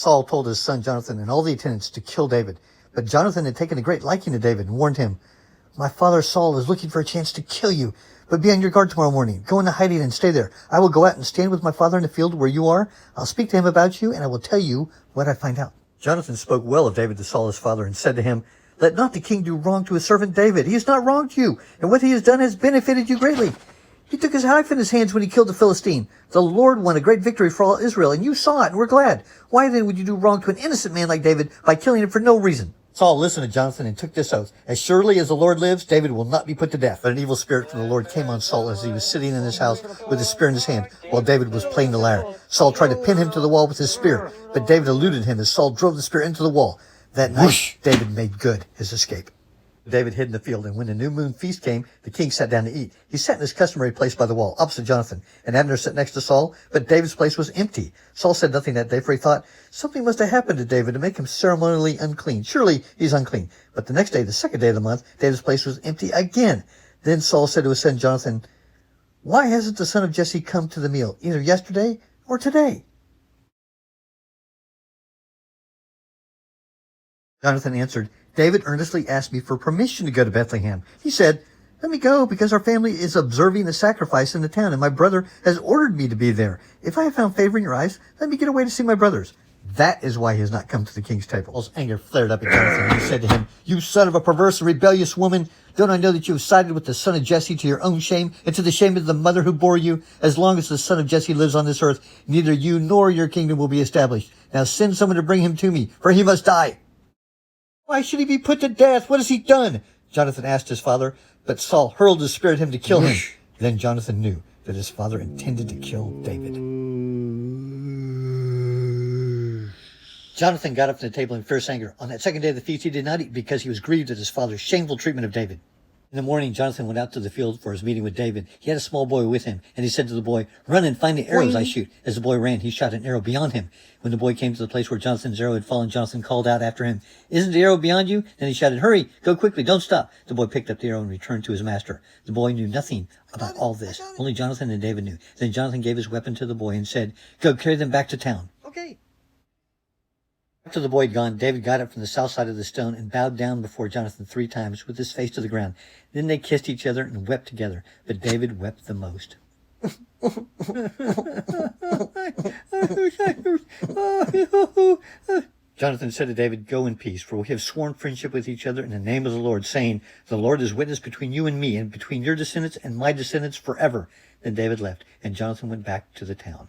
Saul told his son Jonathan and all the attendants to kill David. But Jonathan had taken a great liking to David and warned him, "My father Saul is looking for a chance to kill you, but be on your guard tomorrow morning. Go into hiding and stay there. I will go out and stand with my father in the field where you are. I'll speak to him about you, and I will tell you what I find out." Jonathan spoke well of David to Saul his father and said to him, "Let not the king do wrong to his servant David. He has not wronged you, and what he has done has benefited you greatly. He took his life in his hands when he killed the Philistine. The Lord won a great victory for all Israel, and you saw it and were glad. Why then would you do wrong to an innocent man like David by killing him for no reason?" Saul listened to Jonathan and took this oath: "As surely as the Lord lives, David will not be put to death." But an evil spirit from the Lord came on Saul as he was sitting in his house with his spear in his hand, while David was playing the lyre. Saul tried to pin him to the wall with his spear, but David eluded him as Saul drove the spear into the wall. That night, David made good his escape. David hid in the field, and when the new moon feast came, the king sat down to eat. He sat in his customary place by the wall, opposite Jonathan, and Abner sat next to Saul, but David's place was empty. Saul said nothing that day, for he thought, something must have happened to David to make him ceremonially unclean. Surely he's unclean. But the next day, the second day of the month, David's place was empty again. Then Saul said to his son Jonathan, "Why hasn't the son of Jesse come to the meal, either yesterday or today?" Jonathan answered, "David earnestly asked me for permission to go to Bethlehem. He said, 'Let me go, because our family is observing a sacrifice in the town, and my brother has ordered me to be there. If I have found favor in your eyes, let me get away to see my brothers.' That is why he has not come to the king's table." Saul's anger flared up at Jonathan, and he said to him, "You son of a perverse and rebellious woman, don't I know that you have sided with the son of Jesse to your own shame and to the shame of the mother who bore you? As long as the son of Jesse lives on this earth, neither you nor your kingdom will be established. Now send someone to bring him to me, for he must die." "Why should he be put to death? What has he done?" Jonathan asked his father, but Saul hurled his spear at him to kill him. Then Jonathan knew that his father intended to kill David. Jonathan got up from the table in fierce anger. On that second day of the feast he did not eat, because he was grieved at his father's shameful treatment of David. In the morning, Jonathan went out to the field for his meeting with David. He had a small boy with him, and he said to the boy, "Run and find the arrows I shoot." As the boy ran, he shot an arrow beyond him. When the boy came to the place where Jonathan's arrow had fallen, Jonathan called out after him, "Isn't the arrow beyond you?" Then he shouted, "Hurry, go quickly, don't stop." The boy picked up the arrow and returned to his master. The boy knew nothing about all this. Only Jonathan and David knew. Then Jonathan gave his weapon to the boy and said, "Go, carry them back to town." "Okay." After the boy had gone, David got up from the south side of the stone and bowed down before Jonathan 3 times with his face to the ground. Then they kissed each other and wept together, but David wept the most. Jonathan said to David, "Go in peace, for we have sworn friendship with each other in the name of the Lord, saying, 'The Lord is witness between you and me, and between your descendants and my descendants forever.'" Then David left, and Jonathan went back to the town.